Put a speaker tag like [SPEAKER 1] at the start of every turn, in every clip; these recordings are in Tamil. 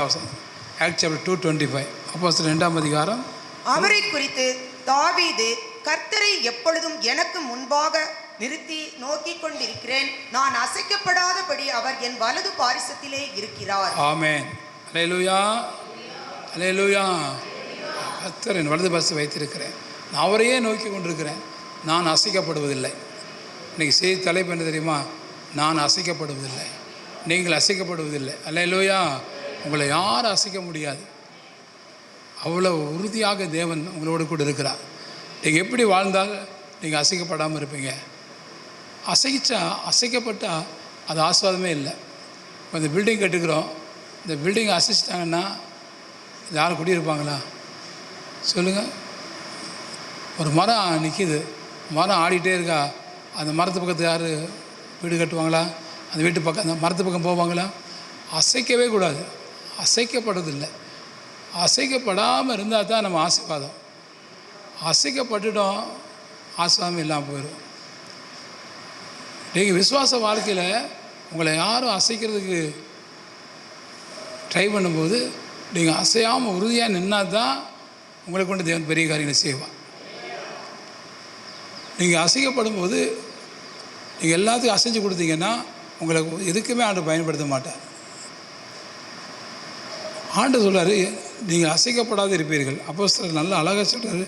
[SPEAKER 1] வசனம். Act chapter 2:25. அப்போஸ்தலர் 2ஆம் அதிகாரம்.
[SPEAKER 2] அவரை குறித்து தாவீது, கர்த்தரை எப்பொழுதும் எனக்கு முன்பாக நிறுத்தி நோக்கிக் கொண்டிருக்கிறேன், நான் அசைக்கப்படாதபடி அவர் என் வலது பாரிசத்திலே இருக்கிறார்.
[SPEAKER 1] ஆமென். அல்லேலூயா, அல்லேலூயா. கர்த்தர் என் வலது பாரிசத்தில் வைத்திருக்கிறேன், நான் அவரையே நோக்கி கொண்டிருக்கிறேன், நான் அசைக்கப்படுவதில்லை. இன்றைக்கி செய்தி தலைப்பு என்ன தெரியுமா? நான் அசைக்கப்படுவதில்லை, நீங்கள் அசைக்கப்படுவதில்லை. அல்லேலூயா. உங்களை யாரும் அசைக்க முடியாது. அவ்வளோ உறுதியாக தேவன் உங்களோடு கூட இருக்கிறார். நீங்கள் எப்படி வாழ்ந்தால் நீங்கள் அசைக்கப்படாமல் இருப்பீங்க? அசைக்கப்பட்டால் அது ஆஸ்வாதமே இல்லை. இப்போ இந்த பில்டிங் கட்டுக்கிறோம், இந்த பில்டிங்கை அசைச்சிட்டாங்கன்னா யாரும் குடியிருப்பாங்களா? சொல்லுங்கள். ஒரு மரம் நிற்கிது, மரம் ஆடிட்டே இருக்கா, அந்த மரத்து பக்கத்து யார் வீடு கட்டுவாங்களா? அந்த வீட்டு பக்கம், அந்த மரத்து பக்கம் போவாங்களா? அசைக்கவே கூடாது. அசைக்கப்படுறதில்லை. அசைக்கப்படாமல் இருந்தால் தான் நம்ம ஆசீர்வாதம். அசைக்கப்பட்டுட்டோம், ஆசீர்வாதம் இல்லாமல் போயிடும். நீங்கள் விசுவாச வாழ்க்கையில் உங்களை யாரும் அசைக்கிறதுக்கு ட்ரை பண்ணும்போது நீங்கள் அசையாமல் உறுதியாக நின்னால் தான் உங்களை கொண்டு தேவன் பெரிய காரியங்களை செய்வான். நீங்கள் அசைக்கப்படும் போது நீங்கள் எல்லாத்துக்கும் அசைஞ்சு கொடுத்தீங்கன்னா உங்களை எதுக்குமே ஆண்டு பயன்படுத்த மாட்டார். ஆண்டு சொல்கிறார், நீங்கள் அசைக்கப்படாது இருப்பீர்கள். அப்போஸ்தலர் நல்ல அழகாக சொல்கிறார்.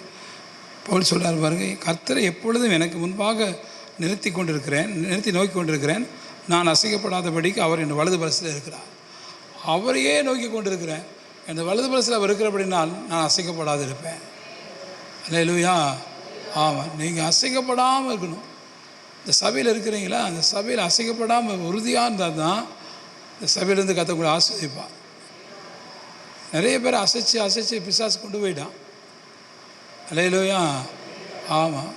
[SPEAKER 1] பவுல் சொல்கிறார் பாருங்கள், கர்த்தரை எப்பொழுதும் எனக்கு முன்பாக நிறுத்தி நோக்கி கொண்டிருக்கிறேன், நான் அசைக்கப்படாதபடிக்கு அவர் என் வலது பரிசில் இருக்கிறார். அவரையே நோக்கி கொண்டிருக்கிறேன், என் வலது பரிசில் அவர் இருக்கிறபடினால் நான் அசைக்கப்படாது இருப்பேன். அல்லேலூயா. ஆமாம், நீங்கள் அசைக்கப்படாமல் இருக்கணும். இந்த சபையில் இருக்கிறீங்களா, அந்த சபையில் அசைக்கப்படாமல் உறுதியாக இருந்தால் தான் இந்த சபையிலேருந்து கத்தக்கூட ஆஸ்வதிப்பான். நிறைய பேர் அசைச்சு பிசாசு கொண்டு போயிட்டான். அல்லேலூயா. ஆமாம்,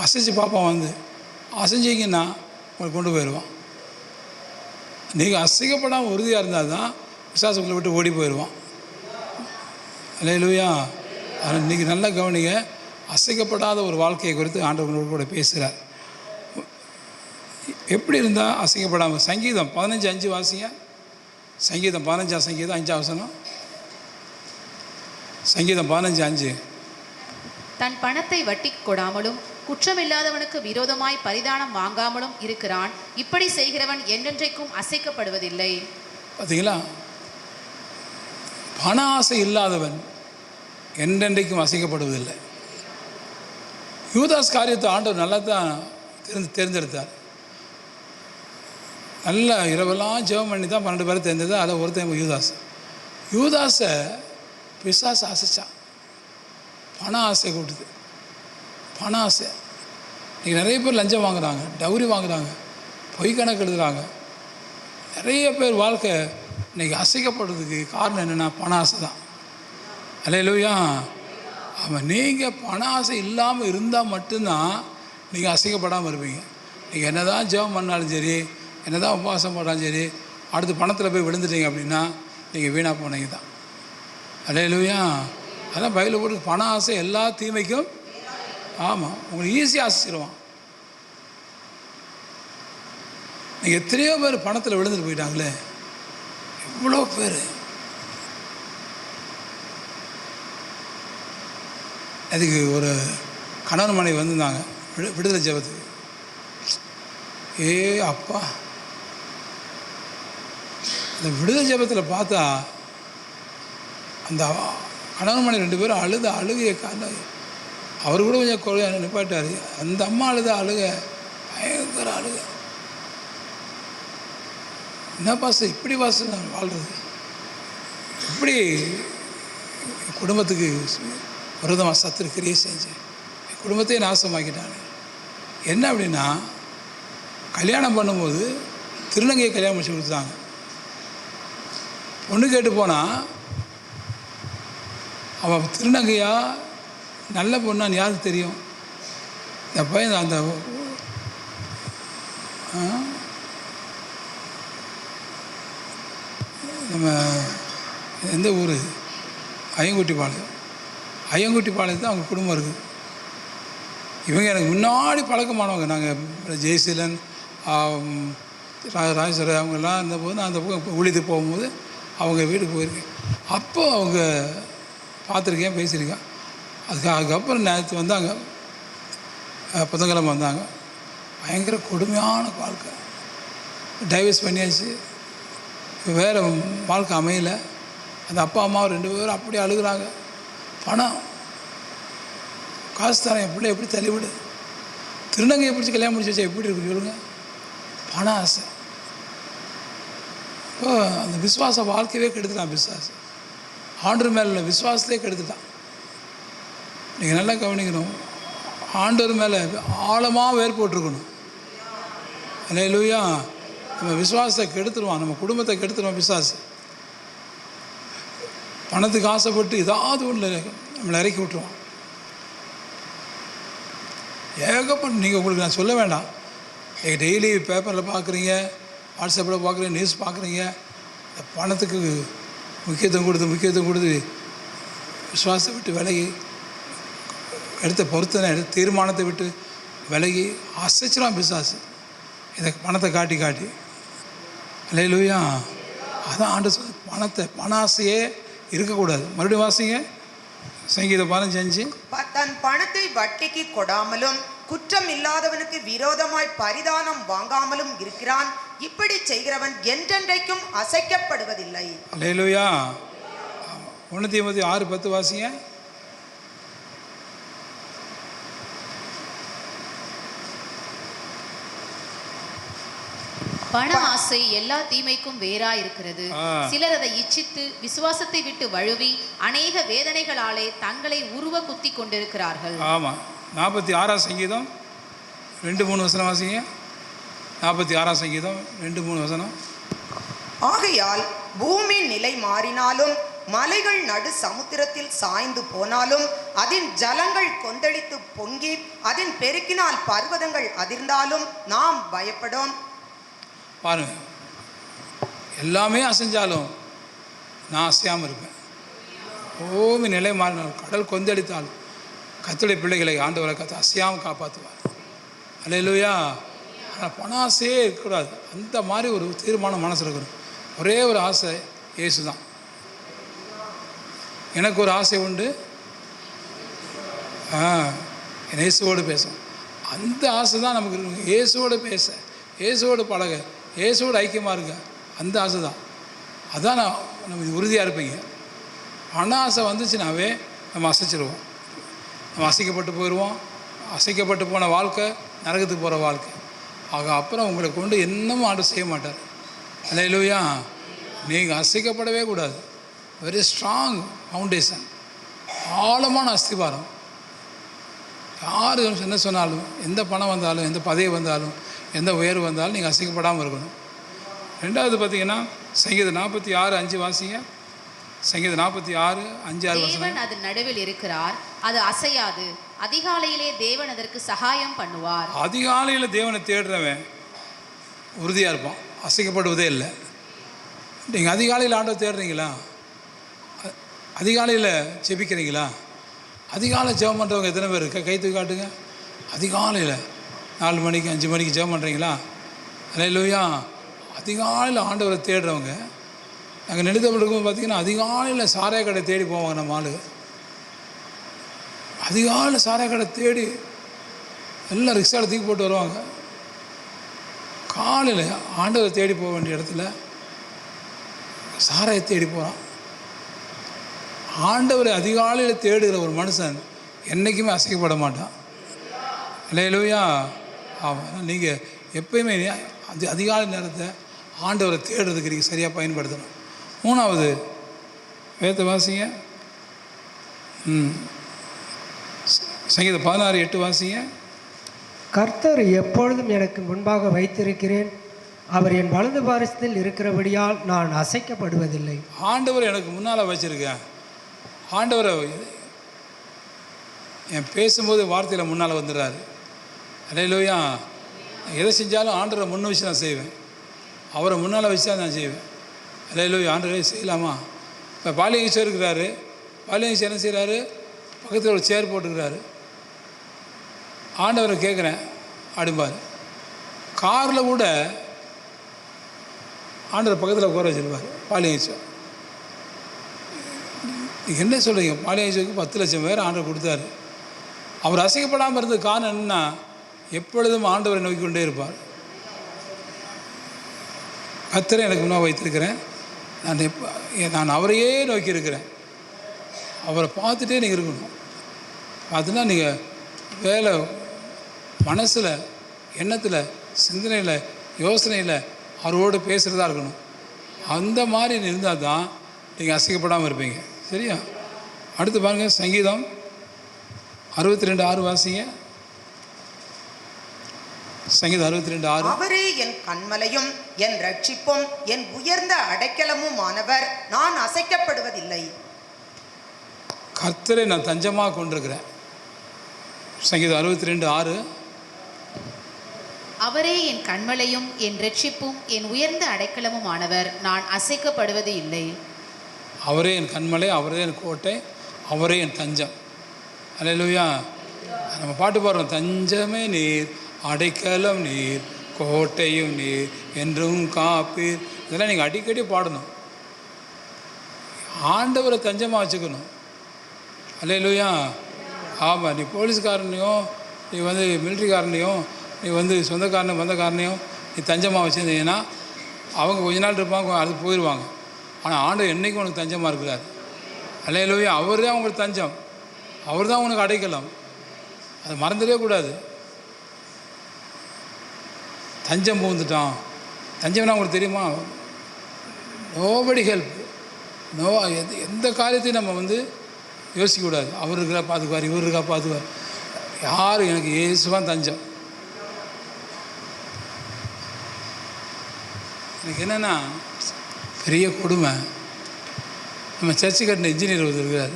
[SPEAKER 1] அசைச்சு பார்ப்பான், வந்து அசைஞ்சிங்கன்னா உங்களை கொண்டு போயிடுவான். நீங்கள் அசைக்கப்படாமல் உறுதியாக இருந்தால் தான் பிசாசு உங்களை விட்டு ஓடி போயிடுவான். அல்லேலூயா. ஆனால் இன்றைக்கி நல்லா கவனிங்க, அசைக்கப்படாத ஒரு வாழ்க்கையை குறித்து ஆண்டவர்களோடு கூட பேசுகிறார். எப்படி இருந்தால் அசைக்கப்படாமல்? சங்கீதம் 15:5 வாசிங்க. சங்கீதம் 15ஆம் சங்கீதம் 5ஆம் வசனம். சங்கீதம் 15:5.
[SPEAKER 3] தன் பணத்தை வட்டி கொடாமலும் குற்றமில்லாதவனுக்கு விரோதமாய் பரிதானம் வாங்காமலும் இருக்கிறான், இப்படி செய்கிறவன் என்றென்றைக்கும் அசைக்கப்படுவதில்லை. பார்த்தீங்களா?
[SPEAKER 1] பண ஆசை இல்லாதவன் என்றென்றைக்கும் அசைக்கப்படுவதில்லை. யூதாஸ் காரியத்தை ஆண்டவர் நல்லா தான் தேர்ந்தெடுத்தார். நல்லா இரவெல்லாம் ஜெபம் பண்ணி தான் 12 பேரை தேர்ந்தது. அதில் ஒருத்தன் யூதாஸை பிசாசு அசைச்சான். பண ஆசை கூட்டுது. பண ஆசை. இன்றைக்கி நிறைய பேர் லஞ்சம் வாங்குகிறாங்க, டவுரி வாங்குகிறாங்க, பொய் கணக்கு எழுதுகிறாங்க. நிறைய பேர் வாழ்க்கை இன்றைக்கி அசைக்கப்படுறதுக்கு காரணம் என்னென்னா பண ஆசை தான். அல்லேலூயா. ஆமாம், நீங்கள் பண ஆசை இல்லாமல் இருந்தால் மட்டும்தான் நீங்கள் அசைக்கப்படாமல் இருப்பீங்க. நீங்கள் என்ன தான் ஜெபம் பண்ணாலும் சரி, என்ன தான் உபவாசம் போட்டாலும் சரி, அடுத்து பணத்தில் போய் விழுந்துட்டீங்க அப்படின்னா நீங்கள் வீணாக போனீங்க தான். அல்லேலூயா. அதான் பைபிள் போட்டு பண ஆசை எல்லா தீமைக்கும். ஆமாம், உங்களுக்கு ஈஸியாக அசைச்சிடுவான். நீங்கள் எத்தனையோ பேர் பணத்தில் விழுந்துட்டு போயிட்டாங்களே, எவ்வளோ பேர். அதுக்கு ஒரு கணவன் மனைவி வந்திருந்தாங்க விடுதலை ஜெபத்துக்கு. அப்பா, அந்த விடுதலை ஜெபத்தில் பார்த்தா அந்த கணவன் மனைவி 2 பேரும் அழுகையை அவர் கூட கொஞ்சம் கொலை நிப்பாட்டார். அந்த அம்மா அழுக பயங்கர அழுக. என்ன பாசம், இப்படி பாசம் நான் வாழ்கிறது, எப்படி குடும்பத்துக்கு விரோதமாக சத்துருக்கிறியே செஞ்சு என் குடும்பத்தையே நாசமாக்கிட்டாங்க. என்ன அப்படின்னா, கல்யாணம் பண்ணும்போது திருநங்கையை கல்யாணம் முடிச்சு கொடுத்தாங்க. பொண்ணு கேட்டு போனால் அவள் திருநங்கையா நல்ல பொண்ணான்னு யாருக்கு தெரியும்? இந்த பையன் அந்த நம்ம எந்த ஊர்? ஐயங்குட்டிப்பாளையம் தான் அவங்க குடும்பம் இருக்குது. இவங்க எனக்கு முன்னாடி பழக்கமானவங்க. நாங்கள் ஜெயசீலன் ராஜேஸ்வரி அவங்கெல்லாம் இருந்தபோது நான் அந்த பக்கம் ஊழியத்துக்கு போகும்போது அவங்க வீட்டுக்கு போயிருக்கேன். அப்போ அவங்க பார்த்துருக்கேன், பேசியிருக்கேன். அதுக்கப்புறம் நேற்று வந்தாங்க, புதன்கிழமை வந்தாங்க. பயங்கர கொடுமையான வாழ்க்கை, டைவர்ஸ் பண்ணியாச்சு, வேறு வாழ்க்கை அமையலை. அந்த அப்பா அம்மா 2 பேரும் அப்படியே அழுகுறாங்க. பணம் காசு தரேன், என் பிள்ளை எப்படி தள்ளிவிடு, திருநங்கையை பிடிச்சி கல்யாணம் முடிச்சு வச்சா எப்படி இருக்கு சொல்லுங்க. பண ஆசை. இப்போ அந்த விசுவாச வாழ்க்கையவே கெடுத்துட்டான் பிசாசு. ஆண்டவர் மேலே உள்ள விசுவாசத்தையே கெடுத்துட்டான். நீங்கள் நல்லா கவனிக்கணும், ஆண்டவர் மேலே ஆழமாக வேர் போட்டிருக்கணும். அல்லேலூயா. நம்ம விசுவாசத்தை கெடுத்துருவான், நம்ம குடும்பத்தை கெடுத்துருவான் பிசாசு. பணத்துக்கு ஆசைப்பட்டு ஏதாவது ஒன்று நம்மளை இறக்கி விட்டுருவான். ஏகப்பட்ட நீங்கள் உங்களுக்கு நான் சொல்ல வேண்டாம், நீங்கள் டெய்லி பேப்பரில் பார்க்குறீங்க, வாட்ஸ்அப்பில் பார்க்குறீங்க, நியூஸ் பார்க்குறீங்க. இந்த பணத்துக்கு முக்கியத்துவம் கொடுத்து விசுவாசத்தை விட்டு விலகி, எடுத்த பொறுத்தனை எடுத்த தீர்மானத்தை விட்டு விலகி அசைச்சிடும் பிசாசு இதை பணத்தை காட்டி. அல்லேலூயா. அதான் ஆண்டு பண ஆசையே இருக்கக்கூடாது. மறுபடியும் வாசிங்க, சங்கீதம் 15.
[SPEAKER 2] தன் பணத்தை வட்டிக்கு கொடாமலும் குற்றம் இல்லாதவனுக்கு விரோதமாய் பரிதானம் வாங்காமலும் இருக்கிறான். இப்படி செய்கிறவன் என்றென்றைக்கும் அசைக்கப்படுவதில்லை.
[SPEAKER 1] அல்லேலூயா. 1 தீமோத்தேயு 6:10 வாசிங்க.
[SPEAKER 3] பண ஆசை எல்லா தீமைக்கும் வேறா இருக்கிறது. சிலர் அதை இச்சித்து விசுவாசத்தை விட்டு வழுவி அநேக வேதனைகளாலே தங்களை உருவ குத்தி கொண்டிருக்கிறார்கள்.
[SPEAKER 1] ஆமா. 46 சங்கீதம் 2-3 வசனம் வாசிங்க. 46 சங்கீதம் 2-3 வசனம்.
[SPEAKER 2] ஆகையால் பூமி நிலை மாறினாலும் மலைகள் நடு சமுத்திரத்தில் சாய்ந்து போனாலும் அதன் ஜலங்கள் கொந்தளித்து பொங்கி அதன் பெருக்கினால் பர்வதங்கள் அதிர்ந்தாலும் நாம் பயப்படும்.
[SPEAKER 1] பாருங்க, எல்லாமே அசைஞ்சாலும் நான் அசையாமல் இருப்பேன். பூமி நிலை மாறினாலும் கடல் கொந்தளித்தாலும் கர்த்தருடைய பிள்ளைகளை ஆண்டவரை அசையாமல் காப்பாற்றுவார். அல்லேலூயா. ஆனால் பண ஆசையே இருக்கக்கூடாது. அந்த மாதிரி ஒரு தீர்மானம் மனசில் இருக்கணும். ஒரே ஒரு ஆசை, இயேசு தான். எனக்கு ஒரு ஆசை உண்டு, என் இயேசுவோடு பேசும். அந்த ஆசை தான் நமக்கு இருக்கு. இயேசுவோடு பேச, இயேசுவோடு பழக, இயேசுவோடு ஐக்கியமாக இருங்க, அந்த ஆசை தான். அதான் நம்ம உறுதியாக இருப்பீங்க. பண ஆசை வந்துச்சுனாவே நம்ம அசைச்சிடுவோம், நம்ம அசைக்கப்பட்டு போயிடுவோம். அசைக்கப்பட்டு போன வாழ்க்கை நரகத்துக்கு போகிற வாழ்க்கை. அப்புறம் உங்களை கொண்டு என்னமும் ஆண்டு செய்ய மாட்டார். அல்லேலூயா. நீங்கள் அசைக்கப்படவே கூடாது. வெரி ஸ்ட்ராங் ஃபவுண்டேஷன், ஆழமான அஸ்திவாரம். யார் என்ன சொன்னாலும், எந்த பணம் வந்தாலும், எந்த பதவி வந்தாலும், எந்த உயர்வு வந்தாலும் நீங்கள் அசைக்கப்படாமல் இருக்கணும். 2வது பார்த்தீங்கன்னா சங்கீதம் 46:5 வாசிங்க. சங்கீதம் 46:5-6
[SPEAKER 3] தேவன் அது நடுவில் இருக்கிறார், அது அசையாது. அதிகாலையிலே தேவன் அதற்கு சகாயம் பண்ணுவார்.
[SPEAKER 1] அதிகாலையில் தேவனை தேடுறவன் உறுதியாக இருப்பான், அசைக்கப்படுவதே இல்லை. நீங்கள் அதிகாலையில் ஆண்டவர் தேடுறீங்களா? அதிகாலையில் ஜெபிக்கிறீங்களா? அதிகாலை ஜெபம் பண்ணுறவங்க எத்தனை பேர் இருக்கா? கை தூக்கி காட்டுங்க. அதிகாலையில் 4 மணிக்கு 5 மணிக்கு ஜெபம் பண்ணுறீங்களா? அல்லேலூயா. அதிகாலையில் ஆண்டவரை தேடுறவங்க. நாங்கள் நெடுந்தமிழ் இருக்கும்போது பார்த்திங்கன்னா அதிகாலையில் சாராய கடை தேடி போவாங்க. நம்ம ஆளுங்க அதிகாலையில் சாராய கடை தேடி எல்லாம் ரிக்ஷாவில் தூக்கி போட்டு வருவாங்க. காலையில் ஆண்டவரை தேடி போக வேண்டிய இடத்துல சாராயை தேடி போகிறான். ஆண்டவரை அதிகாலையில் தேடுகிற ஒரு மனுஷன் என்றைக்குமே அசைக்கப்பட மாட்டான். அல்லேலூயா. ஆமாம். நீங்கள் எப்பயுமே அதிகாலை நேரத்தை ஆண்டவரை தேடுறதுக்கு நீங்கள் சரியாக பயன்படுத்தணும். 3வது வேத வாசிங்க. சங்கீதம் 16:8 வாசிங்க.
[SPEAKER 4] கர்த்தர் எப்பொழுதும் எனக்கு முன்பாக வைத்திருக்கிறேன், அவர் என் வலது பாரசத்தில் இருக்கிறபடியால் நான் அசைக்கப்படுவதில்லை.
[SPEAKER 1] ஆண்டவர் எனக்கு முன்னால் வச்சுருக்கேன். ஆண்டவரை என் பேசும்போது வார்த்தையில் முன்னால் வந்துடுறாரு. அல்லேலூயா. எதை செஞ்சாலும் ஆண்டவரை முன்ன வச்சு நான் செய்வேன். அவரை முன்னால் வச்சு தான் நான் செய்வேன். அல்லேலூயா. ஆண்டவரை செய்யலாமா? இப்போ பாலியங்கீச்சர் இருக்கிறாரு. பாலியங்கீச்சர் என்ன செய்கிறாரு? பக்கத்தில் ஒரு சேர் போட்டுக்கிறாரு. ஆண்டவரை கேட்குறேன் அப்படிம்பார். காரில் கூட ஆண்டவர் பக்கத்தில் உட்கார வச்சுருப்பார். பாலியேசு நீங்கள் என்ன சொல்கிறீங்க? பாலியேசுக்கு 10 லட்சம் பேர் ஆண்டவர் கொடுத்தாரு. அவர் அசைக்கப்படாமல் இருந்தது காரணம் என்னன்னா, எப்பொழுதும் ஆண்டவரை நோக்கி கொண்டே இருப்பார். கர்த்தரை எனக்கு முன்னாக வைத்திருக்கிறேன், நான் அவரையே நோக்கி இருக்கிறேன். அவரை பார்த்துட்டே நீங்கள் இருக்கணும். பார்த்துன்னா நீங்கள் வேலை மனசில், எண்ணத்தில், சிந்தனையில், யோசனையில் அவரோடு பேசுகிறதா இருக்கணும். அந்த மாதிரி இருந்தால் தான் நீங்கள் அசைக்கப்படாமல் இருப்பீங்க. சரியா? அடுத்து பாருங்கள், சங்கீதம் 62:6 வாசிங்க. சங்கீதம் 62:6.
[SPEAKER 2] அவரே என் கன்மலையும் என் ரட்சிப்பும் என் உயர்ந்த அடைக்கலமும் ஆனவர், நான் அசைக்கப்படுவதில்லை.
[SPEAKER 1] கர்த்தரை நான் தஞ்சமாக கொண்டிருக்கிறேன். சங்கீதம் 62:6.
[SPEAKER 3] அவரே என் கன்மலையும் என் ரட்சிப்பும் என் உயர்ந்த அடைக்கலமும் ஆனவர், நான் அசைக்கப்படுவது இல்லை.
[SPEAKER 1] அவரே என் கன்மலை, அவரே என் கோட்டை, அவரே என் தஞ்சம். அல்லேலூயா. நம்ம பாட்டு பாடுறோம், தஞ்சமே நீர், அடைக்கலம் நீர், கோட்டையும் நீர், என்றும் காப்பீர். இதெல்லாம் நீங்கள் அடிக்கடி பாடணும். ஆண்டவரை தஞ்சமாக வச்சுக்கணும். அல்லேலூயா. ஆமாம், நீ போலீஸ்காரனையும், நீ வந்து மிலிட்ரிக்காரனையும், நீ வந்து சொந்தக்காரனையும் பந்தக்காரனையும் நீ தஞ்சமாக வச்சுருந்தீங்கன்னா அவங்க கொஞ்ச நாள் இருப்பாங்க, அது போயிடுவாங்க. ஆனால் ஆண்டவர் என்றைக்கும் உனக்கு தஞ்சமாக இருக்கிறார். அல்லேலூயா. அவர் தான் உங்களுக்கு தஞ்சம், அவர் தான் உனக்கு அடைக்கலாம். அது மறந்துடவே கூடாது. தஞ்சம் புகுந்துட்டான். தஞ்சம்னா உங்களுக்கு தெரியுமா? Nobody help. எந்த காரியத்தையும் நம்ம வந்து யோசிக்கக்கூடாது. அவர் இருக்கா பார்த்துக்குவார், இவர் இருக்கா பார்த்துக்குவார். யார்? எனக்கு இயேசுவான் தஞ்சம். எனக்கு என்னென்னா பெரிய கொடுமை, நம்ம சர்ச்சு கட்டின இன்ஜினியர் ஒருத்தர் இருக்கிறார்.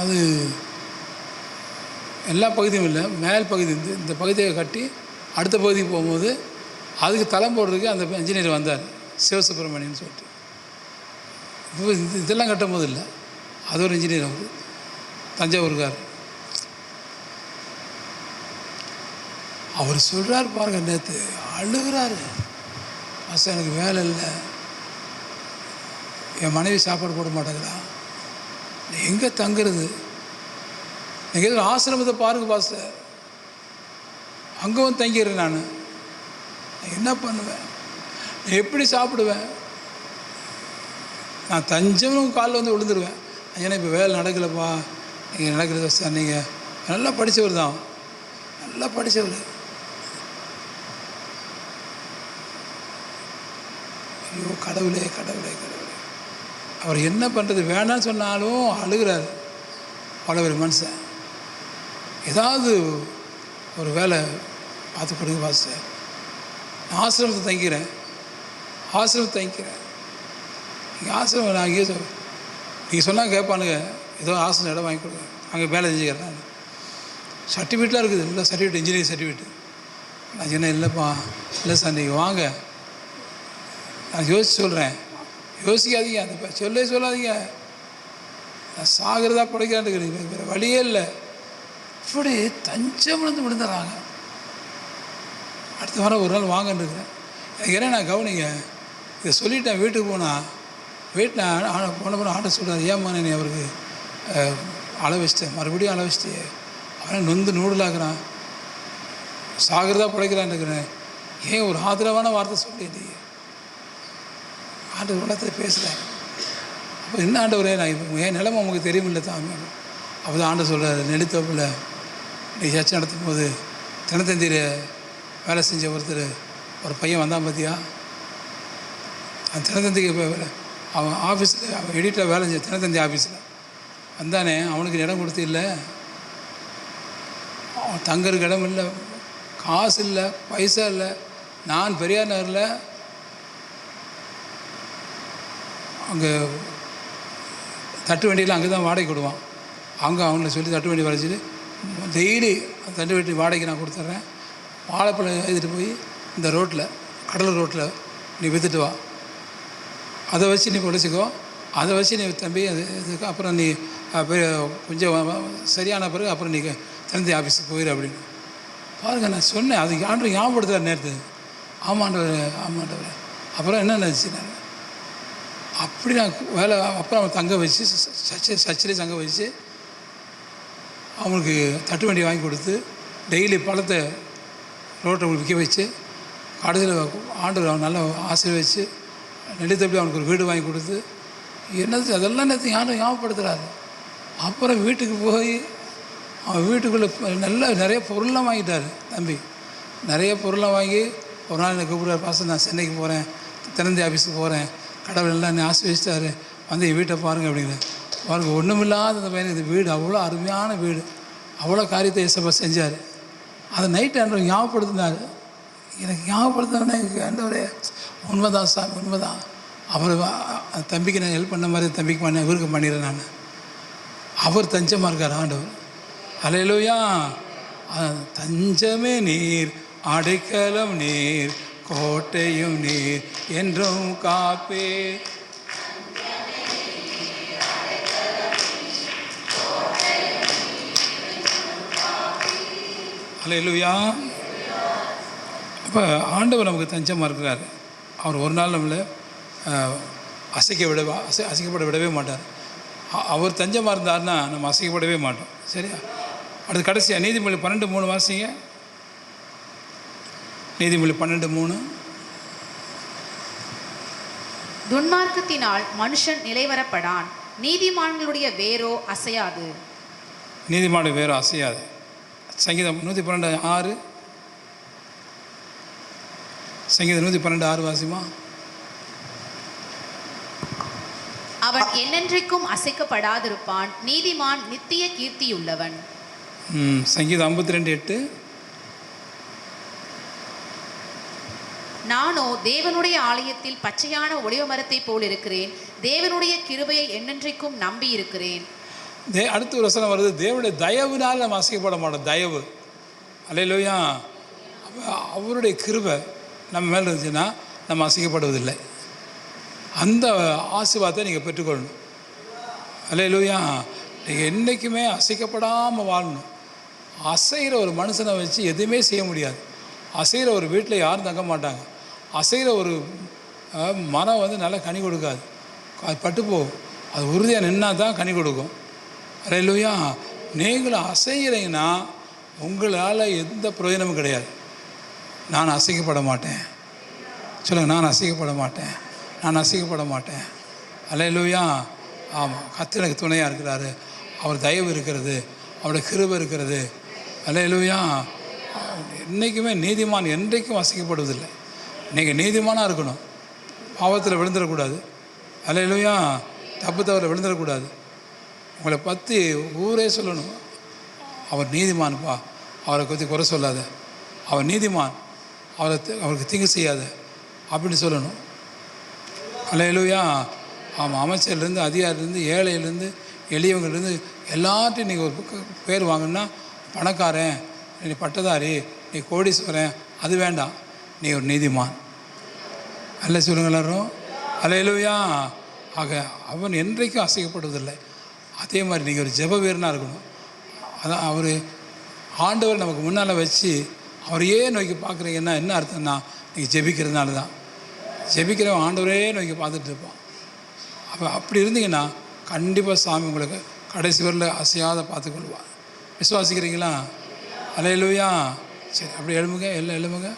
[SPEAKER 1] அது எல்லா பகுதியும் இல்லை, மேல் பகுதி இந்த பகுதியை கட்டி அடுத்த பகுதிக்கு போகும்போது அதுக்கு தளம் போடுறதுக்கு அந்த இன்ஜினியர் வந்தார், சிவசுப்ரமணியன்னு சொல்லிட்டு. இப்போ இதெல்லாம் கட்டும் போது இல்லை, அது ஒரு இன்ஜினியர். அவர் தஞ்சாவூர்கார். அவர் சொல்கிறார் பாருங்க, நேற்று அழுகிறாரு, பாஸ்டர் எனக்கு வேலை இல்லை, என் மனைவி சாப்பாடு போட மாட்டேங்கிறா, எங்கே தங்குறது, நீங்கள் எதுவும் ஆசிரமத்தை பாருங்கள் பாஸ்டர், அங்கே வந்து தங்கிடுறேன், நான் என்ன பண்ணுவேன், நான் எப்படி சாப்பிடுவேன், நான் தஞ்சம்னு காலில் வந்து விழுந்துருவேன். ஏன்னா இப்போ வேலை நடக்கலைப்பா, நீங்கள் நடக்கிறது சார், நீங்கள் நல்லா படித்தவர் தான், நல்லா படித்தவர். ஐயோ கடவுளே கடவுளே கடவுளே, அவர் என்ன பண்ணுறது, வேணான்னு சொன்னாலும் அழுகிறார். அவ்வளோ ஒரு மனுஷன். ஏதாவது ஒரு வேலை பார்த்து கொடுங்க பாஸ்டர், நான் ஆசிரமத்தை தங்கிக்கிறேன், ஆசிரமத்தை தங்கிக்கிறேன். நீங்கள் ஆசிரமம் நான் அங்கேயே நீங்கள் சொன்னால் கேட்பானுங்க, ஏதோ ஆசிரமம் இடம் வாங்கி கொடுங்க, அங்கே வேலை செஞ்சுக்கிறேன். நான் சர்டிஃபிகேட்லாம் இருக்குது, இல்லை சர்டிஃபிகேட், இன்ஜினியரிங் சர்டிஃபிகேட். நான் சொன்னேன், இல்லைப்பா, இல்லை சார் நீங்கள் வாங்க, நான் யோசிச்சு சொல்கிறேன். யோசிக்காதீங்க, அந்த சொல்லாதீங்க, நான் சாகிறதா படைக்கிறான்னு வேறு வழியே இல்லை. இப்படி தஞ்சம்லேருந்து விழுந்துடுறாங்க. அடுத்த வாரம் ஒரு நாள் வாங்கன்னு இருக்கிறேன். எனக்கு என்ன நான் கவனிங்க, இதை சொல்லிட்டேன். வீட்டுக்கு போனால் வீட்டில் போன ஆட்ட சொல்கிறார், ஏம்மா நீ அவருக்கு அள வச்சிட்டேன், மறுபடியும் அள வச்சிட்டே, அவனை நொந்து நூடலாக்குறான், சாகிறதா படைக்கிறான்னு இருக்கிறேன், ஏன் ஒரு ஆதரவான வார்த்தை சொல்லிட்டு ஆண்டவர் உலகத்தில் பேசுகிறேன். அப்போ என்ன ஆண்டவரே, நான் இப்போ என் நிலைமை உங்களுக்கு தெரியுமில்ல தான். அப்போ தான் ஆண்டவர் சொல்கிறார், நெடுத்தோப்பில் நீ சர்ச்சை நடத்தும் போது தினத்தந்தியில் வேலை செஞ்ச ஒருத்தர் ஒரு பையன் வந்தான் பார்த்தியா, அந்த தினத்தந்திக்கு அவன் ஆஃபீஸில், அவன் எடிட்டர் வேலை செஞ்ச தினத்தந்தி ஆஃபீஸில் வந்தானே, அவனுக்கு இடம் கொடுத்து இல்லை, அவன் தங்கறதுக்கு இடம் இல்லை, காசு இல்லை, பைசா இல்லை. நான் பெரியார் நகரில் அங்கே தட்டு வண்டியில் அங்கே தான் வாடகை கொடுவான். அங்கே அவங்கள சொல்லி தட்டு வண்டி வரைச்சிட்டு டெய்லி அந்த தட்டு வண்டி வாடகைக்கு நான் கொடுத்துட்றேன், வாழைப்பழம் எழுதிட்டு போய் இந்த ரோட்டில், கடலூர் ரோட்டில் நீ விற்றுட்டு வா, அதை வச்சு நீ பொழைச்சிக்கோ, அதை வச்சு நீ தம்பி அது இதுக்கு அப்புறம் நீ கொஞ்சம் சரியான பிறகு அப்புறம் நீ தினந்தி ஆஃபீஸுக்கு போயிடு அப்படின்னு. பாருங்கள், நான் சொன்னேன், அதுக்கு ஆண்டு ஞாபகப்படுத்துகிற நேரத்து. ஆமாண்டவர், ஆமாண்டவர். அப்புறம் என்ன நினச்சி நான் அப்படி நான் வேலை. அப்புறம் அவன் தங்க வச்சு சர்ச்சிலே தங்க வச்சு அவங்களுக்கு தட்டு வண்டி வாங்கி கொடுத்து டெய்லி பழத்தை ரோட்டை விற்க வச்சு கடைசியில் ஆண்டவர் அவன் நல்லா ஆசீர்வதிச்சு நெடுத்தப்படி அவனுக்கு ஒரு வீடு வாங்கி கொடுத்து என்னது அதெல்லாம் நேற்று யாரும் ஞாபகப்படுத்துகிறாரு. அப்புறம் வீட்டுக்கு போய் அவன் வீட்டுக்குள்ளே நிறைய பொருள்லாம் வாங்கிட்டார் தம்பி. நிறைய பொருள்லாம் வாங்கி ஒரு நாள் என்னை கூப்பிட்றாரு, பாஸ்டர் நான் சென்னைக்கு போகிறேன், திறந்தி ஆஃபீஸுக்கு போகிறேன், கடவுள் எல்லாம் என்னை ஆசீர்வதிச்சிட்டாரு, வந்து என் வீட்டை பாருங்கள் அப்படின்னு. பாருங்கள், ஒன்றுமில்லாத அந்த பையனுக்கு இந்த வீடு அவ்வளோ அருமையான வீடு, அவ்வளோ காரியத்தை ஏசப்பா செஞ்சார். அதை நைட்டு ஆண்டவர் ஞாபகப்படுத்தினார். எனக்கு ஞாபகப்படுத்தினோடனே எனக்கு ஆண்டவரே உண்மைதான் சாமி, உண்மைதான். அவர் தம்பிக்கு நான் ஹெல்ப் பண்ண மாதிரி தம்பிக்கு பண்ண இவருக்கு பண்ணிடுறேன் நான். அவர் தஞ்சமாக இருக்கார் ஆண்டவர். அல்லேலூயா. தஞ்சமே நீர், அடைக்கலம் நீர், கோட்டையும் நீர், என்றும் காப்பே. அல்லேலூயா. அப்போ ஆண்டவர் நமக்கு தஞ்சமாக இருக்கிறார். அவர் ஒரு நாள் நம்மளை அசைக்கப்பட விடவே மாட்டார். அவர் தஞ்சமாக இருந்தார்னா நம்ம அசைக்கப்படவே மாட்டோம். சரியா? அடுத்து கடைசியாக நீதிமொழி 12:3 வாசிங்க. நீதிமொழி 12:3.
[SPEAKER 3] துன்மார்க்கத்தினால் மனுஷன் நிலைவரப்படான், நீதிமான்களுடைய வேரோ அசையாது.
[SPEAKER 1] நீதிமானுடைய வேரோ அசையாது. சங்கீதம் 112:6. சங்கீதம் 112:6 வாசிமா.
[SPEAKER 3] அவன் என்னென்றைக்கும் அசைக்கப்படாதிருப்பான், நீதிமான் நித்திய கீர்த்தியுள்ளவன்.
[SPEAKER 1] சங்கீதம் 52:8.
[SPEAKER 3] நானோ தேவனுடைய ஆலயத்தில் பச்சையான ஒலிவ மரத்தை போல் இருக்கிறேன், தேவனுடைய கிருபையை என்னென்றைக்கும் நம்பி இருக்கிறேன்.
[SPEAKER 1] அடுத்த ஒரு வசனம் வருது, தேவனுடைய தயவுனால் நம்ம அசைக்கப்பட மாட்டோம். தயவு. அல்லேலூயா. அவருடைய கிருபை நம்ம மேலே இருந்துச்சுன்னா நம்ம அசைக்கப்படுவதில்லை. அந்த ஆசீர்வாதத்தை நீங்கள் பெற்றுக்கொள்ளணும். அல்லேலூயா. நீங்கள் என்றைக்குமே அசைக்கப்படாமல் வாழணும். அசைகிற ஒரு மனுஷனை வச்சு எதுவுமே செய்ய முடியாது. அசைகிற ஒரு வீட்டில் யாரும் தங்க மாட்டாங்க. அசைகிற ஒரு மரம் வந்து நல்லா கனி கொடுக்காது, அது பட்டு போகும். அது உறுதியாக நின்னா தான் கனி கொடுக்கும். அல்லேலூயா. நீங்களும் அசைகிறீங்கன்னா உங்களால் எந்த பிரயோஜனமும் கிடையாது. நான் அசைக்கப்பட மாட்டேன். சொல்லுங்கள், நான் அசைக்கப்பட மாட்டேன், நான் அசைக்கப்பட மாட்டேன். அல்லேலூயா. ஆமாம், கர்த்தர் எனக்கு துணையாக இருக்கிறாரு, அவர் தயவு இருக்கிறது, அவருடைய கிருபை இருக்கிறது. அல்லேலூயா. என்றைக்குமே நீதிமான் என்றைக்கும் அசைக்கப்படுவதில்லை. நீங்கள் நீதிமானாக இருக்கணும், பாவத்தில் விழுந்துடக்கூடாது. அல்லேலூயா. தப்பு தவறில் விழுந்துடக்கூடாது. உங்களை பற்றி ஊரே சொல்லணும், அவர் நீதிமான்ப்பா, அவரை பற்றி குறை சொல்லாத, அவர் நீதிமான், அவருக்கு தீங்கு செய்யாத அப்படின்னு சொல்லணும். அல்லேலூயா. ஆமாம், அமைச்சர்லேருந்து அதிகாரிலேருந்து ஏழையிலேருந்து எளியவங்கலேருந்து எல்லார்ட்டையும் நீங்கள் ஒரு பேர் வாங்கினா, பணக்காரன், நீ பட்டதாரி, நீ கோடீஸ்வரன், அது வேண்டாம், நீ ஒரு நீதிமான். அல்ல சொல்லுங்கள் எல்லாரும். அல்லேலூயா. ஆக அவன் என்றைக்கும் அசைக்கப்படுவதில்லை. அதே மாதிரி நீங்கள் ஒரு ஜெப வீரனாக இருக்கணும். அதான் அவர் ஆண்டவர் நமக்கு முன்னால் வச்சு அவரையே நோக்கி பார்க்குறீங்கன்னா என்ன அர்த்தம்னா, நீங்கள் ஜெபிக்கிறதுனால தான். ஜெபிக்கிறவன் ஆண்டவரே நோக்கி பார்த்துட்டு இருப்பான். அப்போ அப்படி இருந்தீங்கன்னா கண்டிப்பாக சாமி உங்களுக்கு கடைசி வரல அசையாத பார்த்துக்கொள்வார். விசுவாசிக்கிறீங்களா? அல்லேலூயா. சரி, அப்படி எழுமுங்க, எல்லாம் எழுமுங்க.